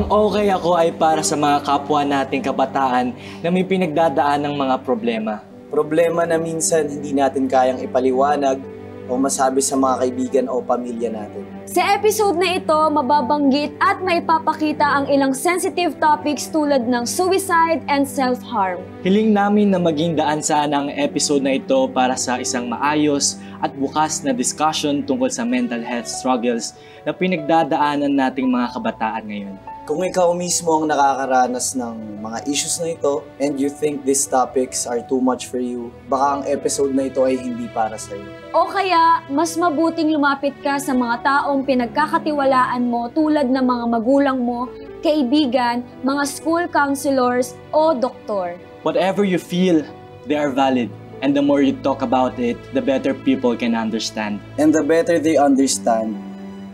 Ang okay ako ay para sa mga kapwa nating kabataan na may pinagdadaan ng mga problema. Problema na minsan hindi natin kayang ipaliwanag o masabi sa mga kaibigan o pamilya natin. Sa episode na ito, mababanggit at maipapakita ang ilang sensitive topics tulad ng suicide and self-harm. Hiling namin na maging daan sana ang episode na ito para sa isang maayos at bukas na discussion tungkol sa mental health struggles na pinagdadaanan nating mga kabataan ngayon. Kung ikaw mismo ang nakakaranas ng mga issues na ito and you think these topics are too much for you, baka ang episode na ito ay hindi para sa iyo. O kaya, mas mabuting lumapit ka sa mga taong pinagkakatiwalaan mo tulad ng mga magulang mo, kaibigan, mga school counselors o doktor. Whatever you feel, they are valid. And the more you talk about it, the better people can understand. And the better they understand,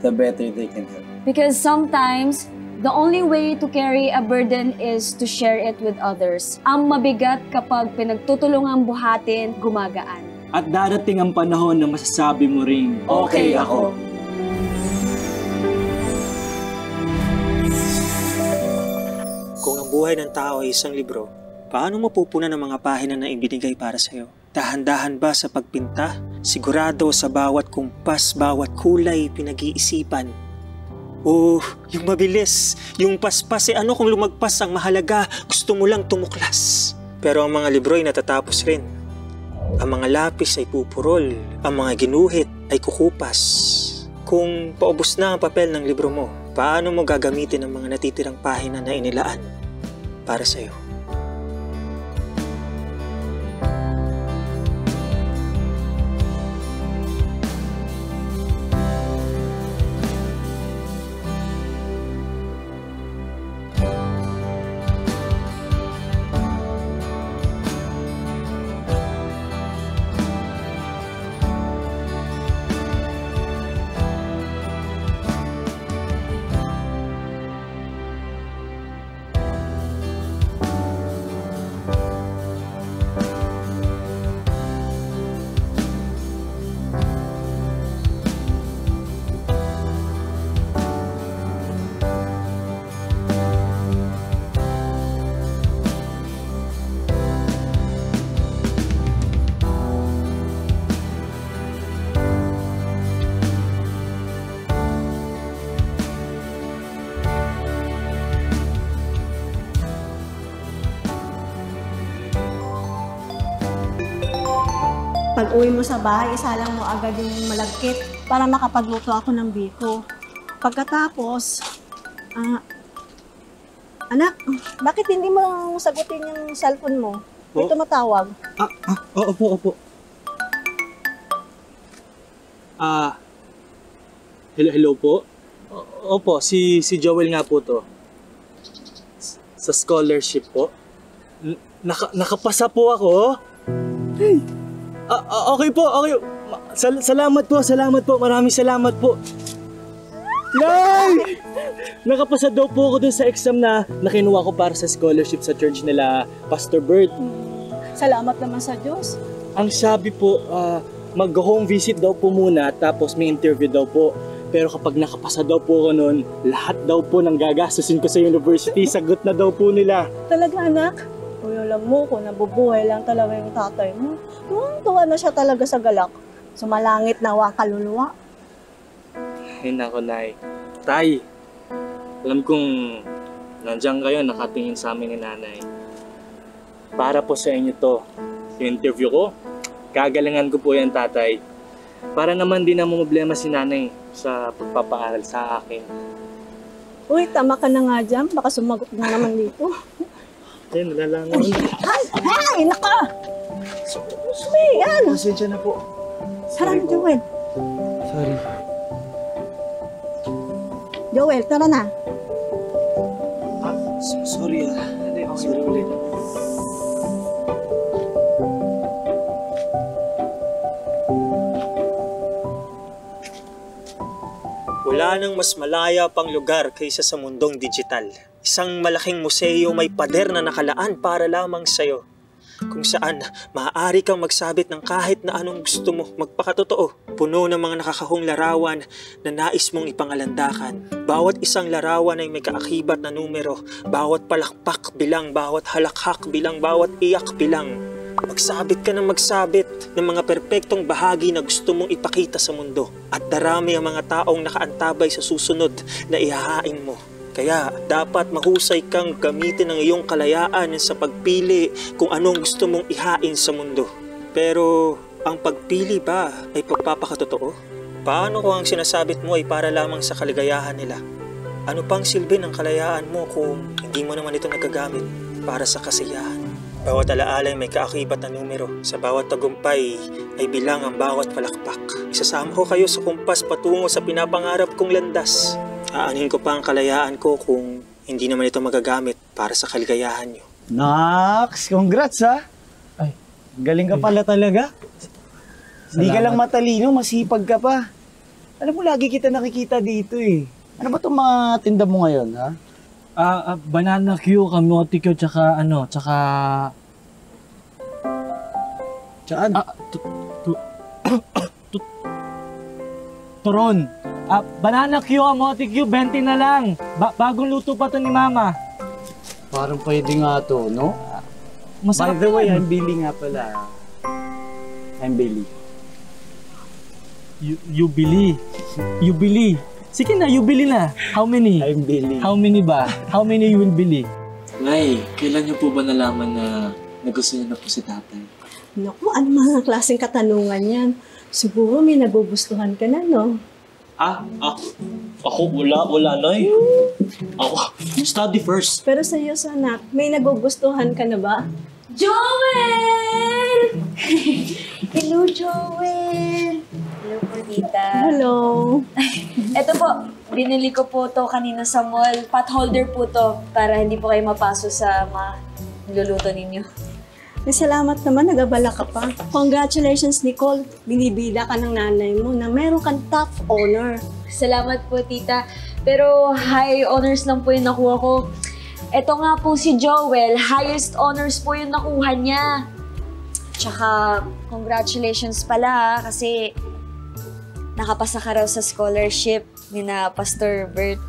the better they can help. Because sometimes, the only way to carry a burden is to share it with others. Ang mabigat kapag pinagtutulungang buhatin, gumagaan. At darating ang panahon na masasabi mo ring, okay ako. Kung ang buhay ng tao ay isang libro, paano mapupunan ang mga pahina na ibinigay para sa'yo? Dahan-dahan ba sa pagpinta? Sigurado sa bawat kumpas, bawat kulay pinag-iisipan? O yung mabilis, yung paspas ano kung lumagpas ang mahalaga, gusto mo lang tumuklas. Pero ang mga libro ay natatapos rin. Ang mga lapis ay pupurol, ang mga ginuhit ay kukupas. Kung paubos na ang papel ng libro mo, paano mo gagamitin ang mga natitirang pahina na inilaan para sa'yo? Pag uwi mo sa bahay, isalang mo agad yung malagkit para makapagluto ako ng biko. Pagkatapos, anak, bakit hindi mo sagutin yung cellphone mo? May tumatawag. Opo. Hello po? Opo, si Joel nga po to. Sa scholarship po. Nakapasa po ako. Hey. Okay po, okay. Salamat po. Maraming salamat po. Nay! Nakapasa daw po ako dun sa exam na nakinuha ko para sa scholarship sa church nila, Pastor Bert. Salamat naman sa Diyos. Ang sabi po, mag-home visit daw po muna, tapos may interview daw po. Pero kapag nakapasa daw po ako nun, lahat daw po ng gagastusin ko sa university, sagot na daw po nila. Talaga, anak? Uy, alam mo, kung nabubuhay lang talaga yung tatay mo, tuwa na siya talaga sa galak. Sumalangit na wakaluluwa. Ay nako, Nay. Tay, alam kong nandiyan kayo, nakatingin sa amin ni Nanay. Para po sa inyo to, yung interview ko, gagalingan ko po yan, Tatay. Para naman din na problema si Nanay sa pagpapaaral sa akin. Uy, tama ka na nga dyan. Baka sumagot na naman dito. Ay, nalalangan mo. Ay, naka! Yan! Pasensya na po. Tara na, Joel. Sorry. Joel, tara na. Sorry Sorry ulit. Wala nang mas malaya pang lugar kaysa sa mundong digital. Isang malaking museo may pader na nakalaan para lamang sa'yo. kung saan maaari kang magsabit ng kahit na anong gusto mo magpakatotoo. Puno ng mga nakakahong larawan na nais mong ipangalandakan. Bawat isang larawan ay may kaakibat na numero. Bawat palakpak bilang, bawat halakhak bilang, bawat iyak bilang. Magsabit ka ng magsabit ng mga perpektong bahagi na gusto mong ipakita sa mundo. At darami ang mga taong nakaantabay sa susunod na ihahain mo. Kaya dapat mahusay kang gamitin ang iyong kalayaan sa pagpili kung anong gusto mong ihain sa mundo. Pero ang pagpili ba ay pagpapakatotoo? Paano kung ang sinasabit mo ay para lamang sa kaligayahan nila? Ano pang silbi ng kalayaan mo kung hindi mo naman ito nagagamit para sa kasiyahan? Bawat alaala ay may kaakibat na numero. Sa bawat tagumpay ay bilang ang bawat palakpak. Isasama ko kayo sa kumpas patungo sa pinapangarap kong landas. Aanhin ko pa ang kalayaan ko kung hindi naman ito magagamit para sa kaligayahan nyo. Nax, congrats ha! Ay. Galing ka pala talaga. Hindi ka lang matalino, masipag ka pa. Alam mo, lagi kita nakikita dito eh. Ano ba itong mga tinda mo ngayon, ha? Banana Q, kamote Q, tsaka Tsaan? turon. Banana Q, kamote Q, 20 na lang. Bagong luto pa to ni Mama. Parang pwede nga to, no? Masarap By the way, yan. I'm Billy nga pala. I'm Billy. You bili. You bili. Sige na, you bili na. How many? I'm Billy. How many ba? How many you will bili? Nay, kailan niyo po ba nalaman na gusto niyo na po si tatay? Naku, ano mga klaseng katanungan yan? Siguro may nagugustuhan ka na, no? Ako wala, Nay. Ako, study first. Pero sa iyo, anak, may nagugustuhan ka na ba? Joel! Hello, Joel! Hello po, tita. Hello. Ito po, binili ko po to kanina sa mall. Pot holder po to para hindi po kayo mapaso sa mga niluluto ninyo. May salamat naman, nagabala ka pa. Congratulations, Nicole. Binibida ka ng nanay mo na meron kang top honor. Salamat po, tita. Pero high honors lang po yung nakuha ko. Ito nga po si Joel, highest honors po yung nakuha niya. Tsaka, congratulations pala kasi nakapasa ka raw sa scholarship ni na Pastor Bert.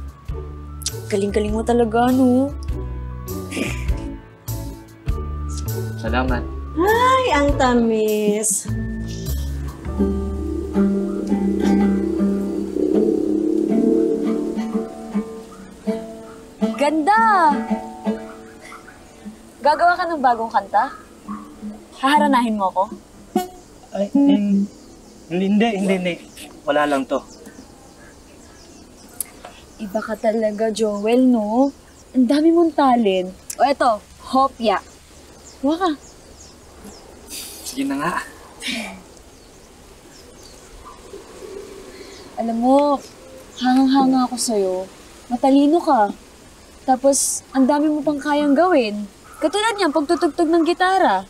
Galing-galing mo talaga, no? Salamat. Ay, ang tamis. Ganda! Gagawa ka ng bagong kanta? Haharanahin mo ako? Ay, hindi. Wala lang to. Iba ka talaga, Joel, no? Ang dami mong talent. O eto, hopya. Huwa ka. Sige na nga. Alam mo, hangang-hanga ako sa'yo. Matalino ka. Tapos, ang dami mo pang kayang gawin. Katulad niyan, pagtutugtog ng gitara.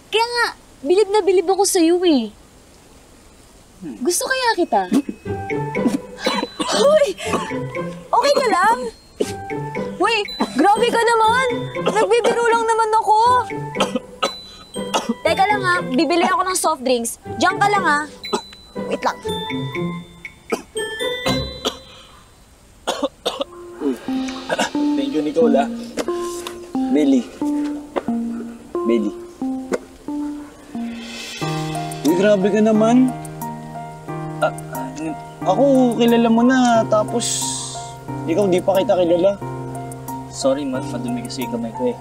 Kaya nga, bilib na bilib ako sa'yo eh. Gusto kaya kita? Hoy! Okay ka lang? Uy, grabe ka naman! Nagbibiro lang naman ako! Teka lang ha, bibili ako ng soft drinks. Diyan ka lang ha. Wait lang. Thank you, Nicole, ah. Billy. Uy, grabe ka naman. Ako, kilala mo na, tapos ikaw di pa kita kilala. Sorry, madumi kasi yung kamay ko eh.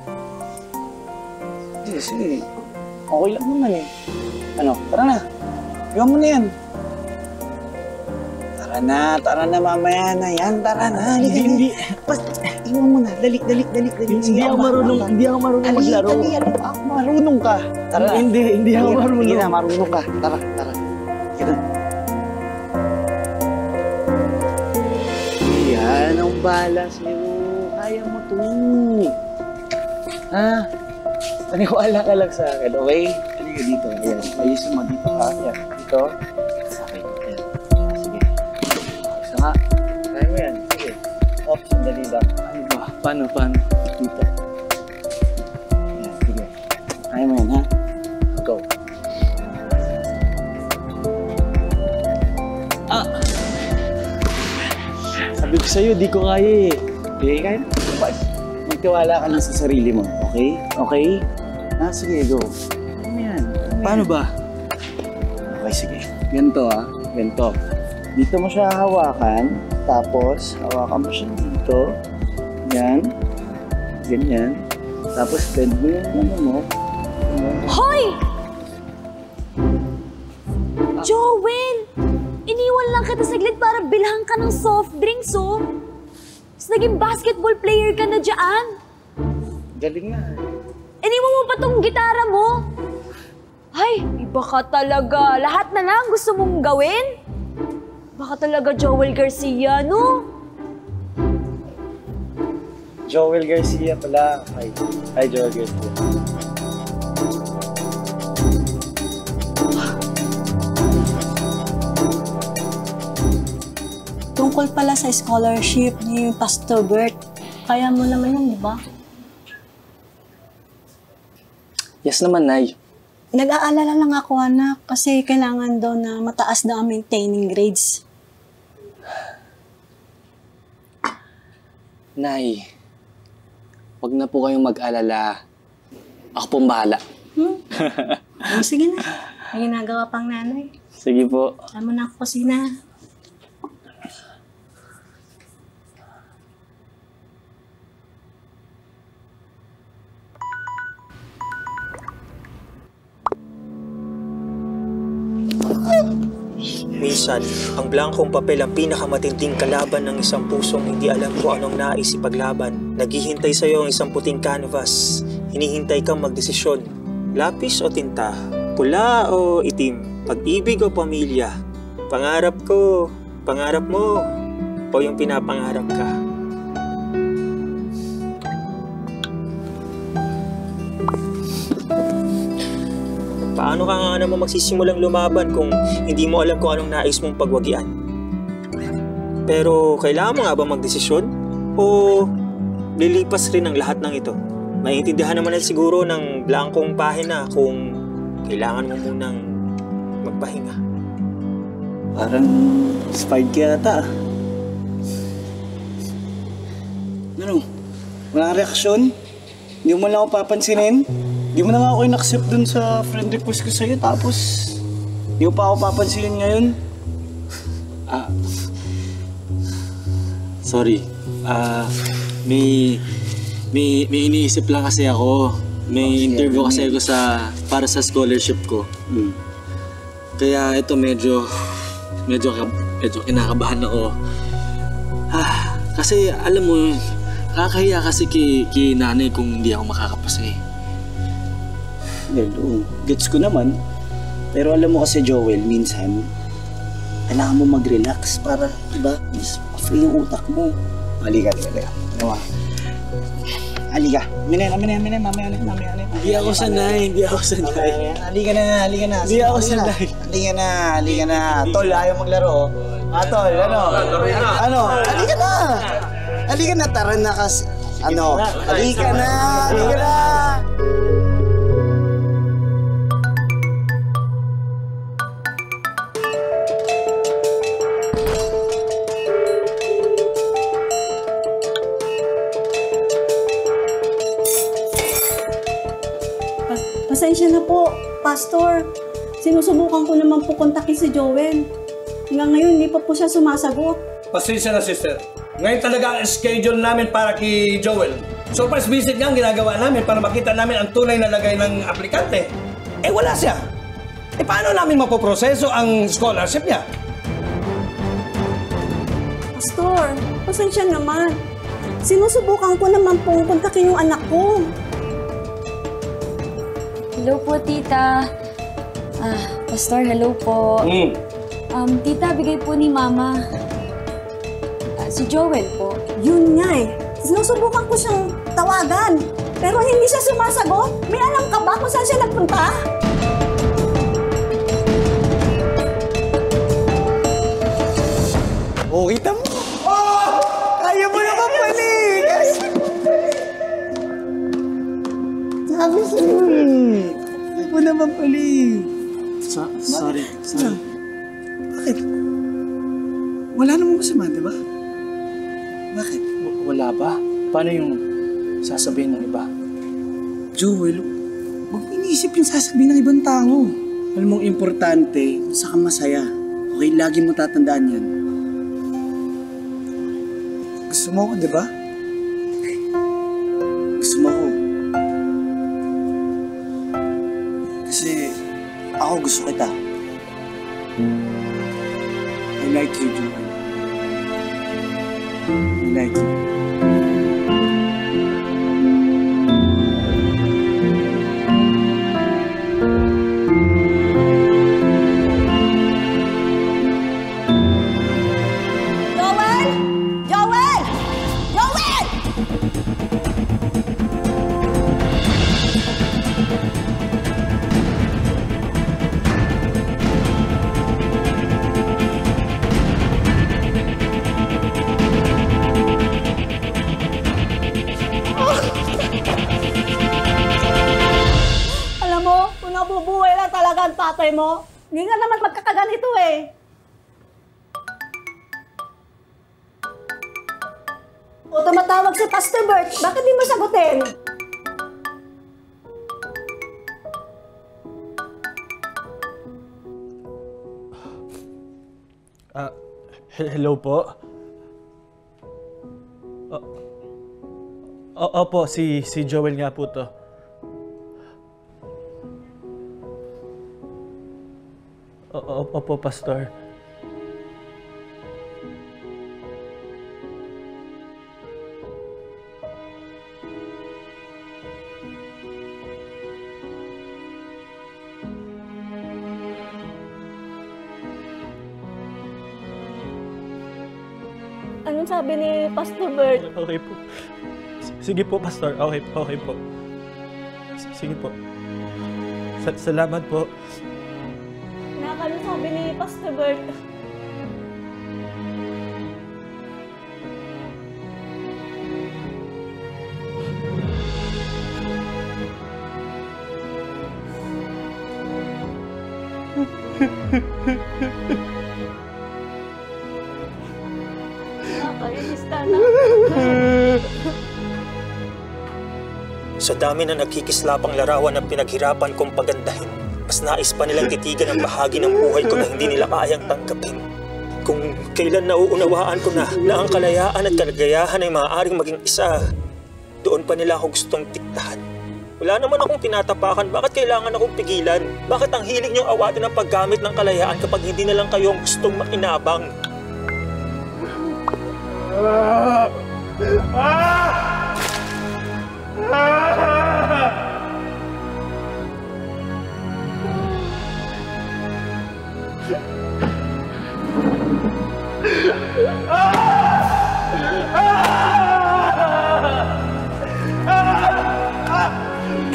Sige. Okay lang naman eh. Ano, tara na. Iwan mo na yan. Tara na, mamaya na yan. Tara na. Hindi. Basta, iwan mo na. Dali. Hindi ako marunong maglaro. Marunong ka. Tara na. Hindi ako marunong. Sige na, marunong ka. Tara. Sige na. Yan ang bahala sa'yo. Kaya mo to. Naniwala ka lang sa akin, okay? Halika dito. Ayan. Ayusin mo dito, ha? Ayan. Dito. Okay. Ayan. Sige. Isa nga. Kaya mo yan. Sige. Oops, sandali lang. Ano ba? Paano? Dito. Ayan. Sige. sa'yo, di ko kaya eh. Kaya na. Magtiwala ka lang sa sarili mo, okay? Okay? Sige, go. Ano yan? Paano ba? Okay, sige. Ganito ganito. Dito mo siya hawakan, tapos hawakan mo siya dito. Yan. Ganyan. Tapos bend mo yung ano mo. Hoy! Joel! Iniwan lang kita saglit para bilhan ka ng soft drinks, oh. Tapos naging basketball player ka na dyan. Galing nga. Iniwan mo pa tong gitara mo. Ay, iba ka talaga. Lahat na lang gusto mong gawin? Baka talaga Joel Garcia, no? Joel Garcia pala. Hi, Joel Garcia. Tungkol pala sa scholarship ni Pastor Bert. Kaya mo naman yun, di ba? Yes naman, Nay. Nag-aalala lang ako, anak, kasi kailangan daw na mataas daw ang maintaining grades. Nay, wag na po kayong mag-alala. Ako pong bahala. Sige na. May ginagawa pang nanay. Sige po. Alam mo na ako kusina. Minsan, ang blankong papel ang pinakamatinding kalaban ng isang pusong hindi alam kung anong nais ipaglaban. Naghihintay sa'yo ang isang puting canvas. Hinihintay kang magdesisyon. Lapis o tinta? Pula o itim? Pag-ibig o pamilya? Pangarap ko, pangarap mo, o yung pinapangarap ka? Paano ka nga naman magsisimulang lumaban kung hindi mo alam kung anong nais mong pagwagian? Pero kailangan mo nga ba magdesisyon? O lilipas rin ang lahat ng ito? Maiintindihan naman natin siguro ng blankong pahina kung kailangan mo munang magpahinga. Parang inspired ka yata. Ano? Walang reaksyon? Hindi mo lang ako papansinin? Hindi mo na nga ako in-accept dun sa friend request ko sa'yo, tapos hindi mo pa ako papansinin ngayon? Sorry. May iniisip lang kasi ako. May interview kasi ako para sa scholarship ko. Kaya ito medyo kinakabahan ako. Kasi alam mo, kakahiya kasi kay nanay kung hindi ako makakapasa eh. Well, gets ko naman. Pero alam mo kasi, Joel, minsan, kailangan mo mag-relax para, diba, free yung utak mo. Halika. Ano ba? Halika. Mamaya na. Hindi ako sanay. Halika na. Hindi ako sanay. Halika na. Tol, ayaw maglaro. Tol, ano? Halika na, tara na kasi. Halika na. Pasensya na po, Pastor. Sinusubukan ko naman po kontakin si Joel. Hanggang ngayon, hindi pa po siya sumasagot. Pasensya na, sister. Ngayon talaga ang schedule namin para kay Joel. Surprise visit nga ang ginagawa namin para makita namin ang tunay na lagay ng aplikante. Wala siya. Paano namin mapoproseso ang scholarship niya? Pastor, pasensya naman. Sinusubukan ko naman pong kontakin yung anak ko. Hello po, tita. Pastor, hello po. Tita, bigay po ni Mama. Si Joel po. Yun nga eh. Sinusubukan ko siyang tawagan. Pero hindi siya sumasagot. May alam ka ba kung saan siya nagpunta? Kita mo. Kaya mo naman pala eh. Sabi sa'yo eh. Kaya mo naman pala eh. Sorry. Bakit? Wala namang masama, di ba? Bakit? Wala ba? Paano yung sasabihin ng iba? Joel, huwag mo iniisip yung sasabihin ng ibang tao. Alam mong importante, kung saan ka masaya. Okay, lagi mo tatandaan yan. Gusto mo ako, di ba? Gusto mo ako. Kasi ako gusto kita. I like you, Joel. I like you. Joel! Joel! Joel! Alam mo, kung nabubuhay lang talaga ang tatay mo, hindi nga naman magkakaganito eh. O tumatawag si Pastor Bert, bakit di mo sagutin? Hello po? Opo, si Joel nga po to. Opo, Pastor. Anong sabi ni Pastor Bert? Okay po. Sige po, Pastor. Okay po. Sige po. Salamat po. Anong sabi ni Pastor Bert? Nakakainis ka na. Sa dami na nagkikislapang larawan ng pinaghirapan kong pagandahin, mas nais pa nilang titigan ang bahagi ng buhay ko na hindi nila kayang tanggapin. Kung kailan nauunawaan ko na ang kalayaan at kalagayahan ay maaaring maging isa, doon pa nila ako gustong diktahan. Wala naman akong tinatapakan, bakit kailangan akong pigilan? Bakit ang hilig niyong awatin ang paggamit ng kalayaan kapag hindi na lang kayo ang gustong makinabang?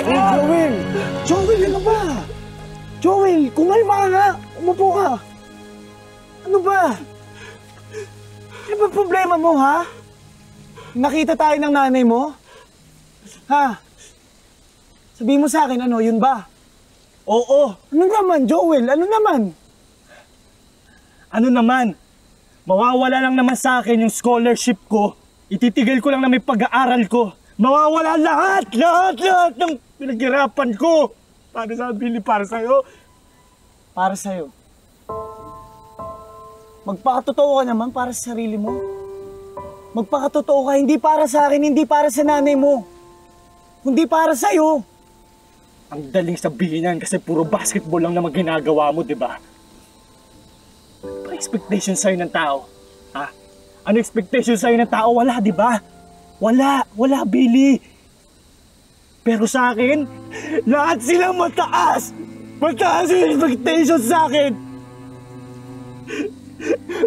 Joel! Joel, ano ba? Joel, kumalma ka nga! Umupo ka! Ano ba? Ano ba problema mo, ha? Nakita tayo ng nanay mo? Ha? Sabihin mo sa akin, ano, yun ba? Oo! Ano naman, Joel? Ano naman? Ano naman? Mawawala lang naman sa akin yung scholarship ko. Ititigil ko lang na may pag-aaral ko. Mawawala lahat ng pinaghirapan ko. Para sa Billy, para sa'yo. Para sa'yo. Magpakatotoo ka naman para sa sarili mo. Magpakatotoo ka, hindi para sa akin, hindi para sa nanay mo. Kundi para sa'yo. Ang daling sabihin yan kasi puro basketball lang naman ginagawa mo, di ba? Ano expectation sa'yo ng tao? Ha? Ano expectation sa'yo ng tao? Wala, di ba? Wala, Billy. Pero sa akin, lahat sila mataas. Mataas yung expectation sa akin.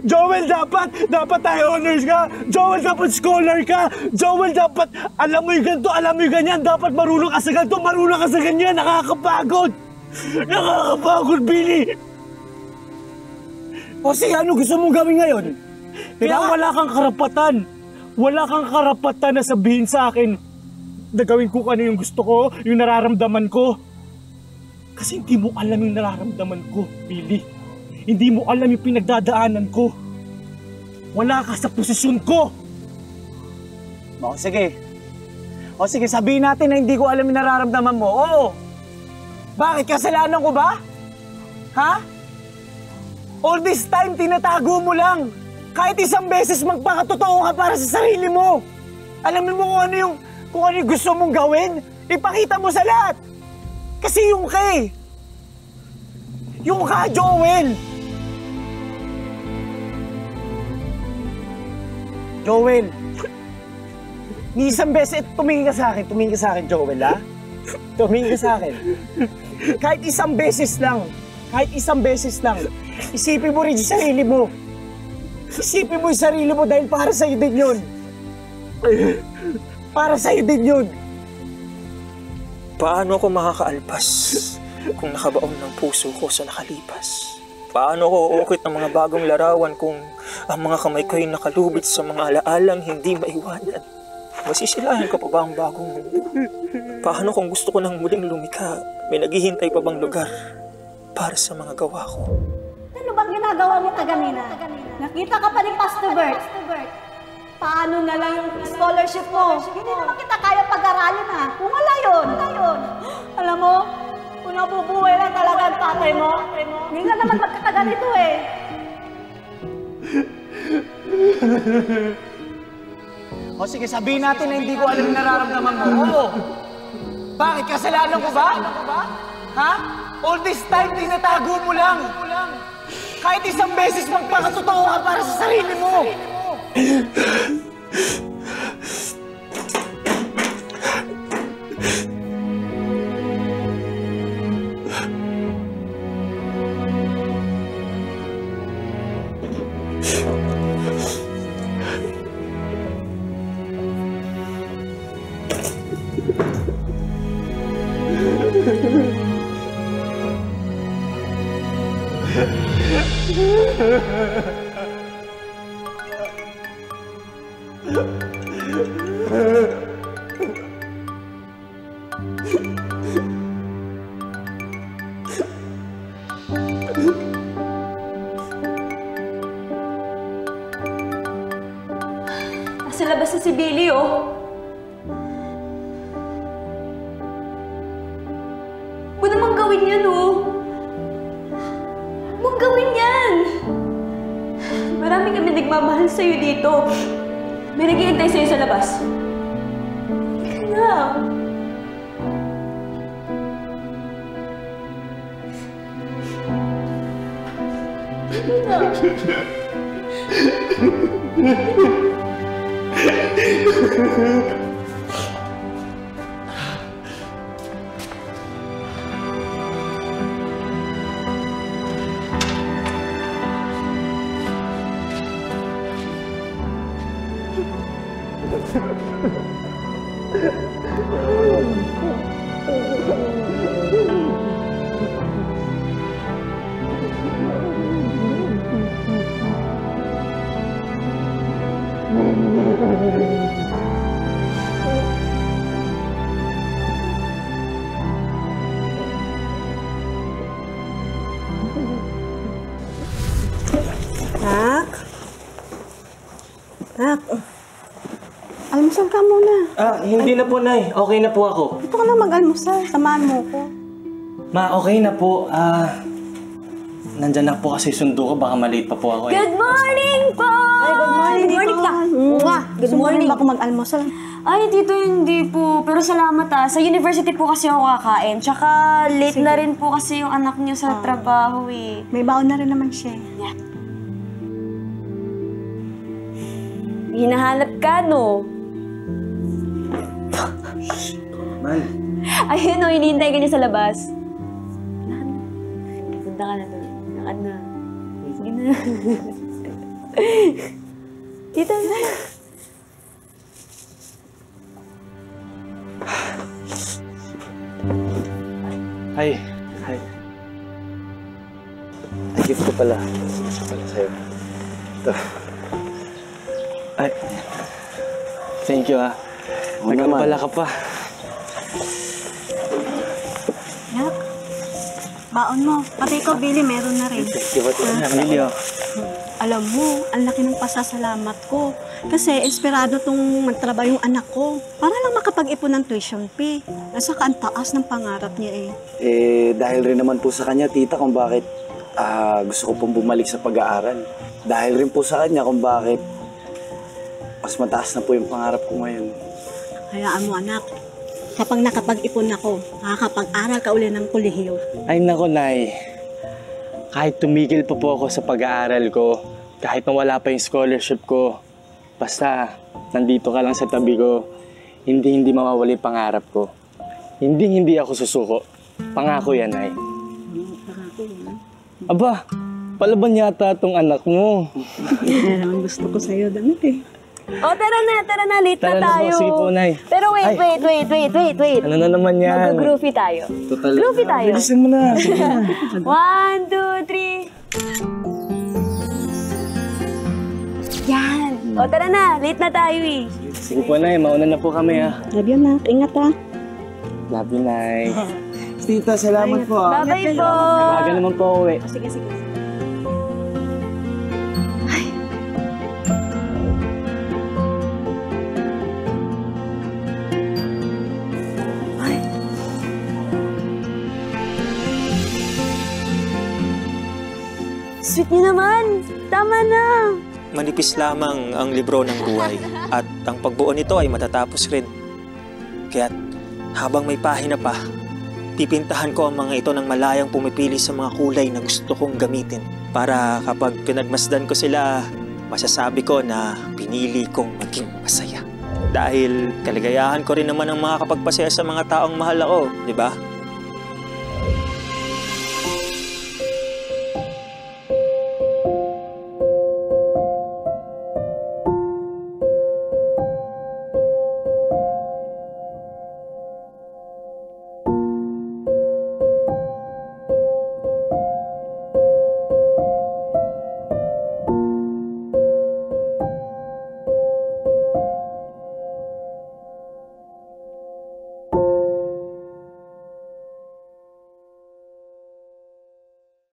Joel, dapat tayo honors ka. Joel, dapat scholar ka. Joel, dapat alam mo yung ganito, alam mo yung ganyan. Dapat marunong ka sa ganito, marunong ka sa ganyan. Nakakapagod. Nakakapagod, Billy. O sige, ano gusto mong gawin ngayon? Kaya wala kang karapatan. Wala kang karapatan na sabihin sa akin na gawin ko ano yung gusto ko, yung nararamdaman ko. Kasi hindi mo alam yung nararamdaman ko, Billy. Hindi mo alam yung pinagdadaanan ko. Wala ka sa posisyon ko. O, sige. O, sige, sabihin natin na hindi ko alam yung nararamdaman mo. Oo. Bakit? Kasalanan ko ba? Ha? All this time, tinatago mo lang. Kahit isang beses magpakatotoo ka para sa sarili mo. Alam mo kung ano yung gusto mong gawin, ipakita mo sa lahat. Kasi yung ka eh. Yung ka, Joel. Joel. Ni isang beses, tumingin ka sa akin, Joel, ha? Tumingin ka sa akin. Kahit isang beses lang, isipin mo rin yung sarili mo. Isipin mo yung sarili mo dahil para sa'yo din yun. Para sa'yo din yun. Paano ako makakaalpas kung nakabaon ng puso ko sa nakalipas? Paano ako uukit ng mga bagong larawan kung ang mga kamay ko'y nakalubit sa mga alaalang hindi maiwanan? Masisilayan ko pa ba ang bagong mundo? Paano kung gusto ko nang muling lumikha, may naghihintay pa bang lugar para sa mga gawa ko? Ano bang ginagawa mo kaganina? Nakita ka pa ni Pastor Bert. Paano na lang yung scholarship mo? Hindi naman kita kaya pag-aralin ha. Kung wala yun. Alam mo, kung nabubuhay lang talaga ang tatay mo, hindi nga naman magkakaganito eh. O sige, sabihin natin na hindi ko alam yung nararamdaman mo. Oo. Bakit? Kasalanan ko ba? Ha? All this time, tinatago mo lang. Kahit isang beses magpakatotoo ka para sa sarili mo. Nasa labas na si Billy, oh. Huwag namang gawin yan, oh. Huwag gawin yan. Marami kami nagmamahal sa'yo dito. May naghihintay sa'yo sa labas. Ika na. Ika na. Nak, almusal ka muna. Hindi na po, Nay. Okay na po ako. Ito ka na mag-almusal. Samahan mo ko. Ma, okay na po. Nandyan na po kasi sundo ko. Baka malate pa po ako. Good morning po! Ay, good morning, Good morning ka. Oo nga, good Gusto mo rin morning. ba ako mag-almusal? Ay, dito hindi po. Pero salamat Sa university po kasi ako kakain. Tsaka late na rin po kasi yung anak niyo sa trabaho eh. May baon na rin naman siya. Yeah. Hinahanap ka, no? Man. Ayun, hinihintay ka niya sa labas. Punta ka na doon. Lakad na. Sige na. Dito na. Hi. Ay, gift ko pala. Ito pala sa'yo. Ito. Ay. Thank you, Nagkapala ka pa. Nak, baon mo. Pati ikaw, Billy, meron na rin. Di ba ito? Billy, Alam mo, ang laki ng pasasalamat ko Kasi esperado tong magtrabaho yung anak ko para lang makapag-ipon ng tuition fee. Nasa ang taas ng pangarap niya eh. Dahil rin naman po sa kanya, tita, kung bakit gusto ko pong bumalik sa pag-aaral. Dahil rin po sa kanya kung bakit mas mataas na po yung pangarap ko ngayon. Hayaan mo anak, kapag nakapag-ipon ako, makakapag-aral ka uli ng kolehiyo. Ay nako, Nay. Kahit tumigil pa po ako sa pag-aaral ko, kahit nawala pa yung scholarship ko, basta nandito ka lang sa tabi ko, hindi mawawala yung pangarap ko. Hindi ako susuko. Pangako yan, Nay. Pangako yan. Aba, palaban yata tong anak mo. Yan ang gusto ko sa'yo, damit eh. Oh, tara na, late Tara na na po, tayo. sige po, Nay. Pero wait. Ano na naman yan? Mag-groovy tayo. Total. Groovy tayo. Bilisan mo na. 1, 2, 3. Yan. O, tara na. Late na tayo eh. Sige po, Nay. Mauna na po kami, ha. Love you, anak. Ingat ha. Love you, Nay. Tita, salamat po. Bye-bye po. Baga naman po uwi. Sige. Sweet niyo naman. Tama na. Manipis lamang ang libro ng buhay at ang pagbuo nito ay matatapos rin. Kaya't habang may pahina pa, pipintahan ko ang mga ito ng malayang pumipili sa mga kulay na gusto kong gamitin para kapag pinagmasdan ko sila, masasabi ko na pinili kong maging masaya. Dahil kaligayahan ko rin naman ang makakapagpasaya sa mga taong mahal ako, di ba?